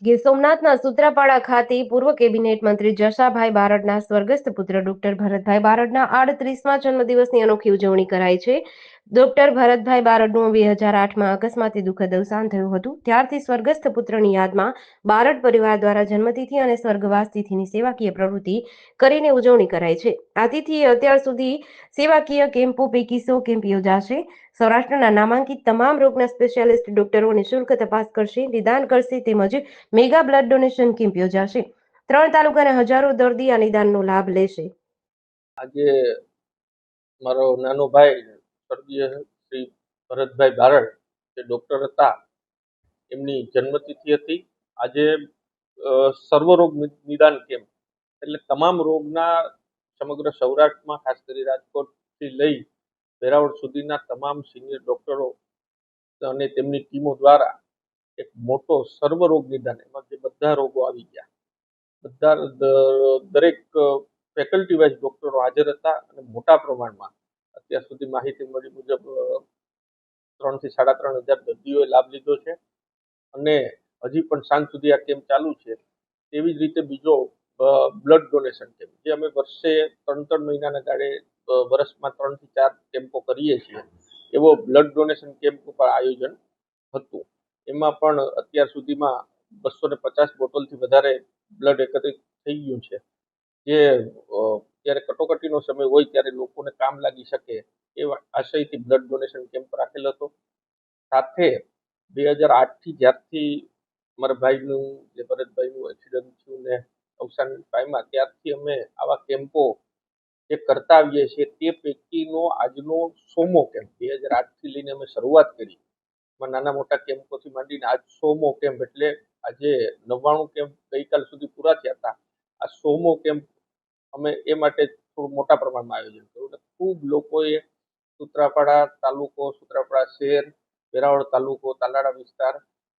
ગીર સોમનાથના સૂત્રાપાડા ખાતે પૂર્વ કેબિનેટ મંત્રી જશાભાઈ બારડના સ્વર્ગસ્થ પુત્ર ડોક્ટર ભરતભાઈ બારડના 38મા જન્મદિવસની અનોખી ઉજવણી કરાઈ છે। ડોક્ટર ભરતભાઈ બારડનું 2008માં અકસ્માતે દુઃખદ અવસાન થયું હતું। ત્યારથી સ્વર્ગસ્થ પુત્રની યાદમાં બારડ પરિવાર દ્વારા જન્મતિથિ અને સ્વર્ગવાસ તિથિની સેવાકીય પ્રવૃત્તિ કરીને ઉજવણી કરાઈ છે। આ તિથિએ અત્યાર સુધી સેવાકીય કેમ્પો પૈકી 100 કેમ્પ યોજાશે। સૌરાષ્ટ્રના નામાંકિત તમામ રોગના સ્પેશિયાલિસ્ટ ડોક્ટરો નિઃશુલ્ક તપાસ કરશે, નિદાન કરશે તેમજ મેગા બ્લડ ડોનેશન કેમ્પ યોજાશે। 3 તાલુકાના હજારો દર્દી આ નિદાનનો લાભ લેશે। આજે મારો નાનો ભાઈ સ્વર્ગીય શ્રી ભરતભાઈ બારડ જે ડોક્ટર હતા એમની જન્મતિથિ હતી। આજે સર્વરોગ નિદાન કેમ્પ એટલે તમામ રોગના સમગ્ર સૌરાષ્ટ્રમાં ખાસ કરી રાજકોટથી લઈ વેરાવળ સુધીના તમામ સિનિયર ડોક્ટરો અને તેમની ટીમો દ્વારા એક મોટો સર્વરોગ નિદાન, એમાં જે બધા રોગો આવી ગયા, બધા દરેક ફેકલ્ટી વાઇઝ ડોક્ટરો હાજર હતા અને મોટા પ્રમાણમાં અત્યાર સુધી માહિતી મળી મુજબ 3 થી 3.5 હજાર દર્દીઓએ લાભ લીધો છે અને હજી પણ સાંજ સુધી આ કેમ્પ ચાલુ છે। તેવી જ રીતે બીજો બ્લડ ડોનેશન કેમ્પ જે અમે વર્ષે 3 મહિનાના ગાળે વર્ષમાં 3 થી 4 કેમ્પો કરીએ છીએ, એવો બ્લડ ડોનેશન કેમ્પનું પણ આયોજન હતું। એમાં પણ અત્યાર સુધીમાં 250 બોટલથી વધારે બ્લડ એકત્રિત થઈ ગયું છે, જે જ્યારે કટોકટીનો સમય હોય ત્યારે લોકોને કામ લાગી શકે એવા આશયથી બ્લડ ડોનેશન કેમ્પ રાખેલો હતો। સાથે 2008થી જ્યારથી મારા ભાઈનું જે ભરતભાઈનું એક્સિડન્ટ થયું ને અવસાન પામ્યા ત્યારથી અમે આવા કેમ્પો જે કરતા આવીએ છીએ। તે પૈકીનો આજનો 100મો કેમ્પ 2008થી લઈને અમે શરૂઆત કરી, નાના મોટા કેમ્પોથી માંડીને આજ 100મો કેમ્પ, એટલે આજે 99 કેમ્પ ગઈકાલ સુધી પૂરા થયા હતા। આ 100મો કેમ્પ અમે એ માટે થોડું મોટા પ્રમાણમાં આયોજન કર્યું અને ખૂબ લોકોએ સૂત્રાપાડા તાલુકો, સૂત્રાપાડા શહેર, વેરાવળ તાલુકો, તાલાળા વિસ્તાર,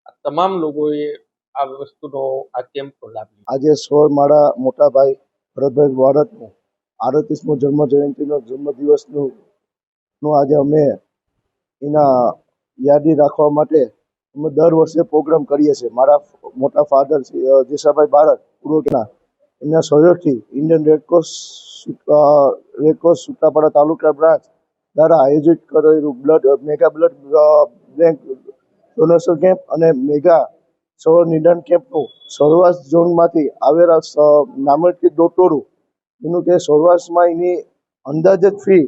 આ તમામ લોકોએ આ વસ્તુનો આ કેમ્પનો લાભ લીધો। આજે મારા મોટા ભાઈ ભરતભાઈ બારડનું 38મો જન્મદિવસનું આજે અમે એના યાદી રાખવા માટે અમે દર વર્ષે પ્રોગ્રામ કરીએ છીએ। મારા મોટા ફાધર જશાભાઈ બારડ પૂર્વના એના સહયોગથી ઇન્ડિયન રેડક્રોસ સૂત્રાપાડા તાલુકા બ્રાન્ચ દ્વારા આયોજિત કરેલું mega blood bank donation camp અને મેગા સૌર નિદાન કેમ્પનું સૌરાષ્ટ્ર ઝોનમાંથી આવેલા નામાંકિત ડોક્ટરો એનું કે સૌરાષ્ટ્રમાં એની અંદાજિત ફી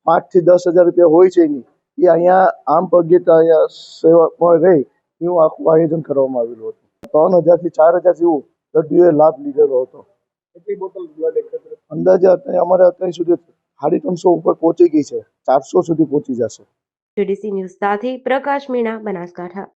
5 થી 10 હજાર રૂપિયા હોય છે એની, એ અહીંયા આમ પગીત અહીંયા સેવામાં રહી એવું આખું આયોજન કરવામાં આવેલું હતું। 3000 થી 4000 જેવું દર્દીઓએ લાભ લીધેલો હતો। કેટલી બોટલ બ્લડ એકત્રિત અંદાજે અમારે અત્યાર સુધી 350 ઉપર પહોંચી ગઈ છે, 400 સુધી પહોંચી જશે। જેડીસી ન્યૂઝ સાથે પ્રકાશ મીણા, બનાસકાંઠા।